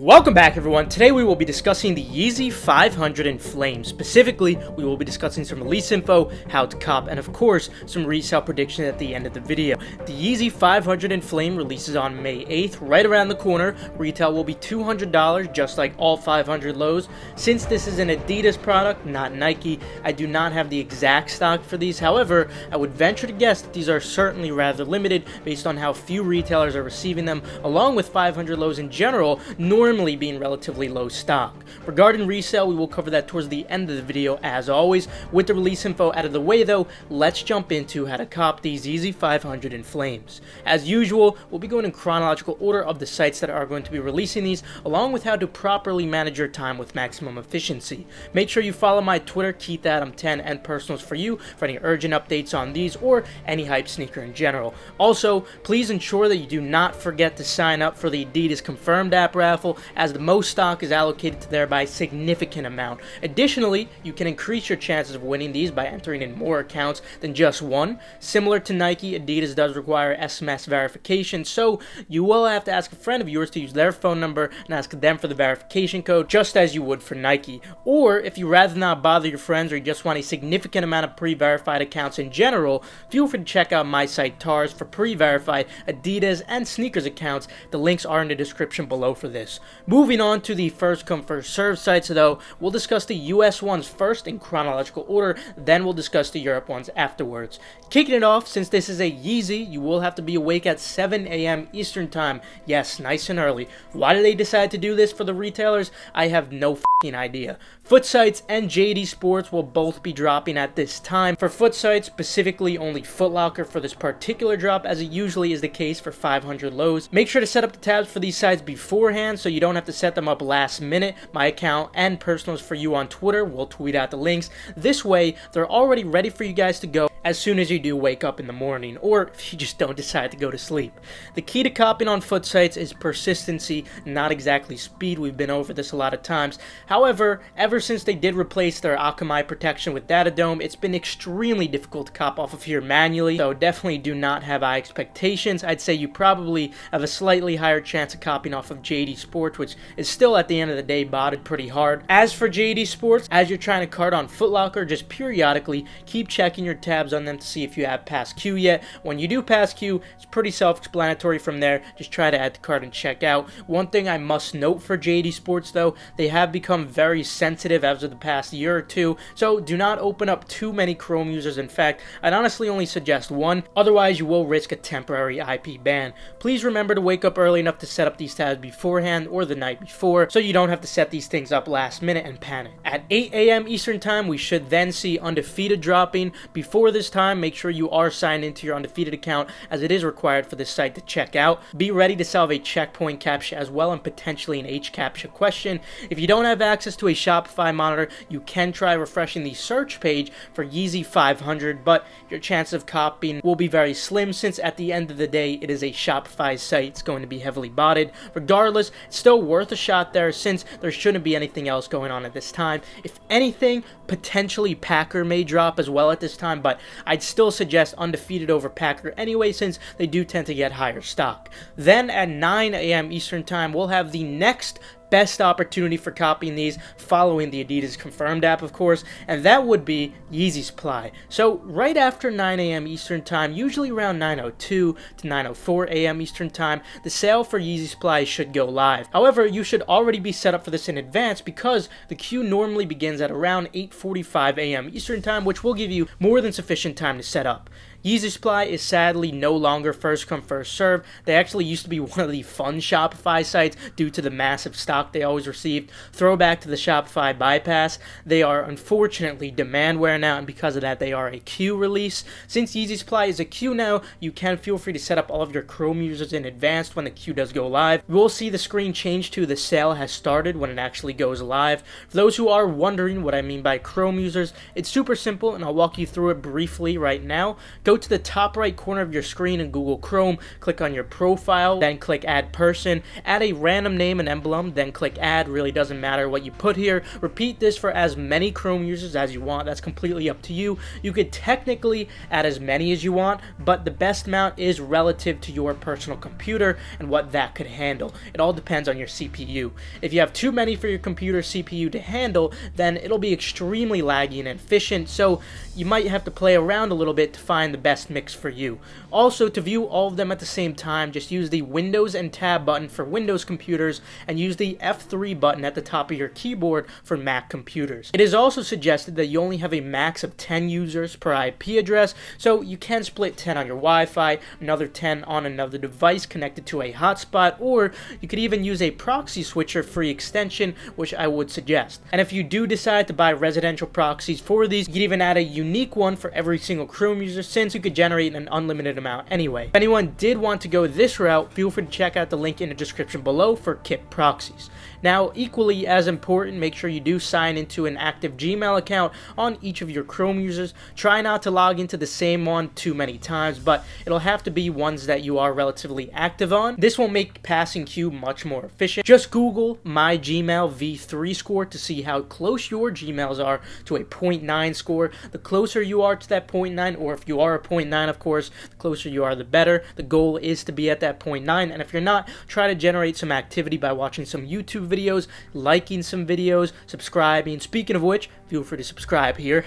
Welcome back, everyone. Today we will be discussing the Yeezy 500 Enflame. Specifically, we will be discussing some release info, how to cop, and of course, some resale predictions at the end of the video. The Yeezy 500 Enflame releases on May 8th, right around the corner. Retail will be $200, just like all 500 lows. Since this is an Adidas product, not Nike, I do not have the exact stock for these. However, I would venture to guess that these are certainly rather limited based on how few retailers are receiving them, along with 500 lows in general, normally being relatively low stock. Regarding resale, we will cover that towards the end of the video as always. With the release info out of the way though, let's jump into how to cop these Yeezy 500 Enflames. As usual, we'll be going in chronological order of the sites that are going to be releasing these, along with how to properly manage your time with maximum efficiency. Make sure you follow my Twitter, KeithAdam10, and personals for you for any urgent updates on these or any hype sneaker in general. Also, please ensure that you do not forget to sign up for the Adidas Confirmed app raffle, as the most stock is allocated to there by a significant amount. Additionally, you can increase your chances of winning these by entering in more accounts than just one. Similar to Nike, Adidas does require SMS verification, so you will have to ask a friend of yours to use their phone number and ask them for the verification code, just as you would for Nike. Or, if you rather not bother your friends or you just want a significant amount of pre-verified accounts in general, feel free to check out my site TARS for pre-verified Adidas and sneakers accounts. The links are in the description below for this. Moving on to the first come first serve sites though, we'll discuss the US ones first in chronological order, then we'll discuss the Europe ones afterwards. Kicking it off, since this is a Yeezy, you will have to be awake at 7 a.m. Eastern time. Yes, nice and early. Why did they decide to do this for the retailers? I have no f***ing idea. Foot sites and JD Sports will both be dropping at this time. For foot sites, specifically only Foot Locker for this particular drop, as it usually is the case for 500 lows. Make sure to set up the tabs for these sites beforehand so you don't have to set them up last minute. My account and personals for you on Twitter will tweet out the links. This way, they're already ready for you guys to go as soon as you do wake up in the morning, or if you just don't decide to go to sleep. The key to copying on foot sites is persistency, not exactly speed. We've been over this a lot of times. However, ever since they did replace their Akamai protection with Data Dome, it's been extremely difficult to cop off of here manually, so definitely do not have high expectations. I'd say you probably have a slightly higher chance of copying off of JD Sports, which is still at the end of the day botted pretty hard. As for JD Sports, as you're trying to cart on Foot Locker, just periodically keep checking your tabs on them to see if you have passed queue yet. When you do pass queue, it's pretty self-explanatory from there. Just try to add the cart and check out. One thing I must note for JD Sports though, they have become very sensitive as of the past year or two, so do not open up too many Chrome users. In fact, I'd honestly only suggest one, otherwise you will risk a temporary IP ban. Please remember to wake up early enough to set up these tabs beforehand or the night before, so you don't have to set these things up last minute and panic. At 8 a.m. Eastern time, we should then see Undefeated dropping. Before this time, make sure you are signed into your Undefeated account, as it is required for this site to check out. Be ready to solve a checkpoint captcha as well, and potentially an HCAPTCHA question. If you don't have access to a Shopify monitor, you can try refreshing the search page for Yeezy 500, but your chance of copying will be very slim, since at the end of the day, it is a Shopify site. It's going to be heavily botted. Regardless, it's still worth a shot there, since there shouldn't be anything else going on at this time. If anything, potentially Packer may drop as well at this time, but I'd still suggest Undefeated over Packer anyway, since they do tend to get higher stock. Then at 9 a.m. Eastern time, we'll have the next best opportunity for copying these, following the Adidas Confirmed app, of course, and that would be Yeezy Supply. So right after 9 a.m. Eastern time, usually around 9:02 to 9:04 a.m. Eastern time, the sale for Yeezy Supply should go live. However, you should already be set up for this in advance, because the queue normally begins at around 8:45 a.m. Eastern time, which will give you more than sufficient time to set up. Yeezy Supply is sadly no longer first come first serve. They actually used to be one of the fun Shopify sites due to the massive stock they always received. Throwback to the Shopify bypass. They are unfortunately demandware now, and because of that they are a queue release. Since Yeezy Supply is a queue now, you can feel free to set up all of your Chrome users in advance when the queue does go live. You will see the screen change to the sale has started when it actually goes live. For those who are wondering what I mean by Chrome users, it's super simple and I'll walk you through it briefly right now. Go to the top right corner of your screen in Google Chrome, click on your profile, then click add person, add a random name and emblem, then click add. Really doesn't matter what you put here. Repeat this for as many Chrome users as you want. That's completely up to you. You could technically add as many as you want, but the best amount is relative to your personal computer and what that could handle. It all depends on your CPU. If you have too many for your computer CPU to handle, then it'll be extremely laggy and inefficient, so you might have to play around a little bit to find the best mix for you. Also, to view all of them at the same time, just use the Windows and Tab button for Windows computers and use the F3 button at the top of your keyboard for Mac computers. It is also suggested that you only have a max of 10 users per IP address, so you can split 10 on your Wi-Fi, another 10 on another device connected to a hotspot, or you could even use a proxy switcher free extension, which I would suggest. And if you do decide to buy residential proxies for these, you could even add a unique one for every single Chrome user, since you could generate an unlimited amount anyway. If anyone did want to go this route, feel free to check out the link in the description below for kit proxies. Now, equally as important, make sure you do sign into an active Gmail account on each of your Chrome users. Try not to log into the same one too many times, but it'll have to be ones that you are relatively active on. This will make passing queue much more efficient. Just Google my Gmail V3 score to see how close your Gmails are to a 0.9 score. The closer you are to that 0.9, or if you are a 0.9, of course, the closer you are, the better. The goal is to be at that 0.9, and if you're not, try to generate some activity by watching some YouTube videos, liking some videos, subscribing. Speaking of which, feel free to subscribe here.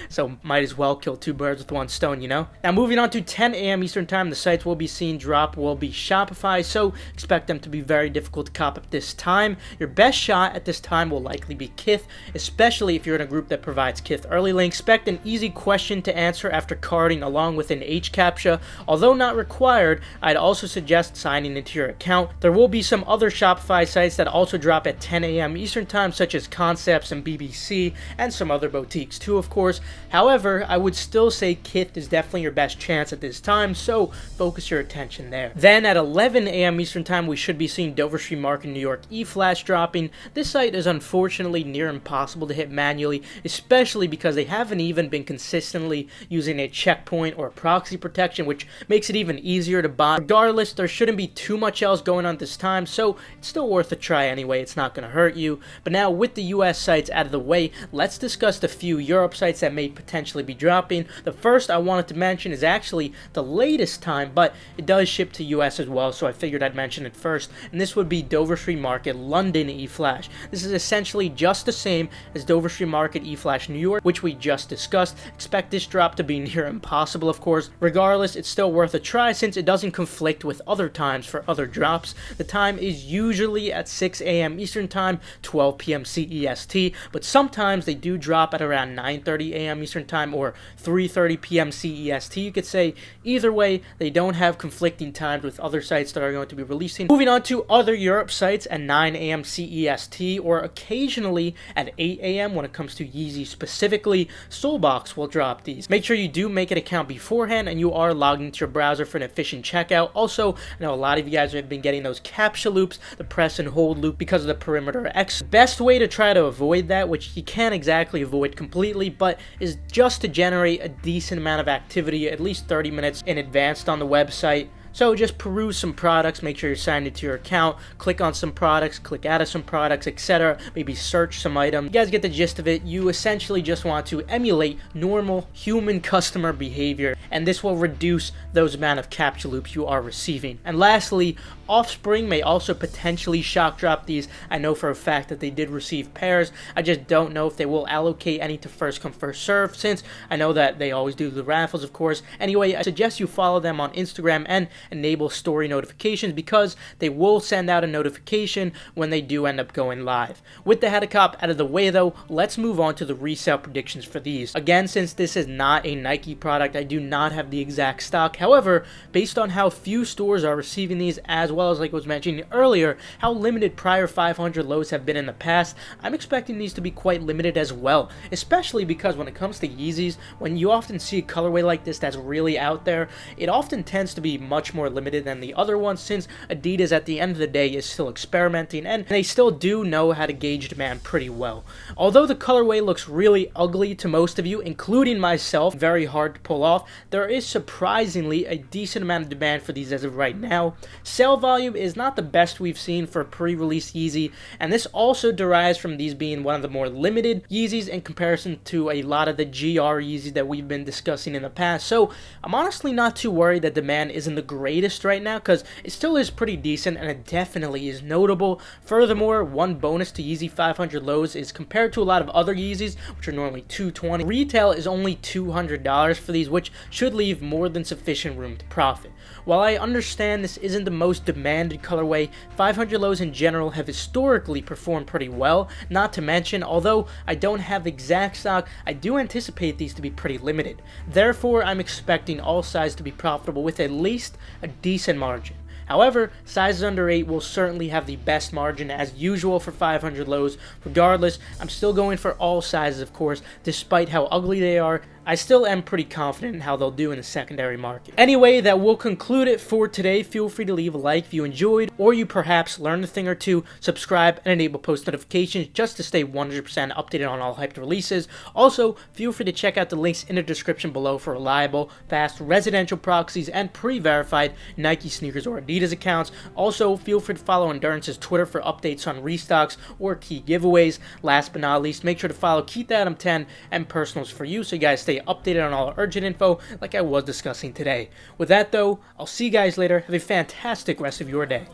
So might as well kill two birds with one stone, you know? Now, moving on to 10 a.m. Eastern time, the sites we'll be seeing drop will be Shopify, so expect them to be very difficult to cop at this time. Your best shot at this time will likely be Kith, especially if you're in a group that provides Kith early links. Expect an easy question to answer after carding along with an HCAPTCHA. Although not required, I'd also suggest signing into your account. There will be some other Shopify sites that also drop at 10 a.m. Eastern time, such as Concepts and BBC, and some other boutiques too, of course. However, I would still say Kith is definitely your best chance at this time, so focus your attention there. Then at 11 a.m. Eastern time, we should be seeing Dover Street Market New York eFlash dropping. This site is unfortunately near impossible to hit manually, especially because they haven't even been consistently using a checkpoint or proxy protection, which makes it even easier to buy. Regardless, there shouldn't be too much else going on this time, so it's still worth a try anyway. It's not going to hurt you. But now, with the US sites out of the way, let's discuss the few Europe sites that may potentially be dropping. The first I wanted to mention is actually the latest time, but it does ship to US as well, so I figured I'd mention it first, and this would be Dover Street Market London eFlash. This is essentially just the same as Dover Street Market eFlash New York, which we just discussed. Expect this drop to be near impossible, of course. Regardless, it's still worth a try since it doesn't conflict with other times for other drops. The time is usually at 6 a.m. Eastern time, 12 p.m. CEST, but sometimes they do drop at around 9:30 a.m. Eastern time or 3:30 p.m. CEST. You could say either way, they don't have conflicting times with other sites that are going to be releasing. Moving on to other Europe sites at 9 a.m. CEST, or occasionally at 8 a.m. when it comes to Yeezy specifically, Soulbox will drop these. Make sure you do make an account beforehand and you are logged into your browser for an efficient checkout. Also, I know a lot of you guys have been getting those captcha loops, the press and hold loop, because of the perimeter X. The best way to try to avoid that, which you can't exactly avoid completely, but is just to generate a decent amount of activity at least 30 minutes in advance on the website. So just peruse some products, make sure you're signed into your account, click on some products, click out of some products, etc. Maybe search some items. You guys get the gist of it. You essentially just want to emulate normal human customer behavior, and this will reduce those amount of captcha loops you are receiving. And lastly, Offspring may also potentially shock drop these. I know for a fact that they did receive pairs. I just don't know if they will allocate any to first come first serve, since I know that they always do the raffles, of course. Anyway, I suggest you follow them on Instagram and enable story notifications, because they will send out a notification when they do end up going live. With the Hadacop out of the way though, let's move on to the resale predictions for these. Again, since this is not a Nike product, I do not have the exact stock. However, based on how few stores are receiving these, as well as, like I was mentioning earlier, how limited prior 500 lows have been in the past. I'm expecting these to be quite limited as well, especially because when it comes to Yeezys, when you often see a colorway like this that's really out there, it often tends to be much more limited than the other ones, since Adidas at the end of the day is still experimenting and they still do know how to gauge demand pretty well. Although the colorway looks really ugly to most of you, including myself, very hard to pull off, there is surprisingly a decent amount of demand for these as of right now. Sale volume is not the best we've seen for a pre-release Yeezy, and this also derives from these being one of the more limited Yeezys in comparison to a lot of the GR Yeezys that we've been discussing in the past. So I'm honestly not too worried that demand isn't the greatest right now, because it still is pretty decent and it definitely is notable. Furthermore, one bonus to Yeezy 500 lows is compared to a lot of other Yeezys, which are normally $220, retail is only $200 for these, which should leave more than sufficient room to profit. While I understand this isn't the most demanded colorway, 500 lows in general have historically performed pretty well. Not to mention, although I don't have exact stock, I do anticipate these to be pretty limited. Therefore, I'm expecting all sizes to be profitable with at least a decent margin. However, sizes under 8 will certainly have the best margin as usual for 500 lows. Regardless, I'm still going for all sizes, of course, despite how ugly they are. I still am pretty confident in how they'll do in the secondary market. Anyway, that will conclude it for today. Feel free to leave a like if you enjoyed, or you perhaps learned a thing or two. Subscribe and enable post notifications just to stay 100% updated on all hyped releases. Also, feel free to check out the links in the description below for reliable, fast, residential proxies and pre-verified Nike sneakers or Adidas accounts. Also, feel free to follow Endurance's Twitter for updates on restocks or key giveaways. Last but not least, make sure to follow Keith Adam 10 and Personals for You so you guys stay updated on all urgent info like I was discussing today. With that though, I'll see you guys later. Have a fantastic rest of your day.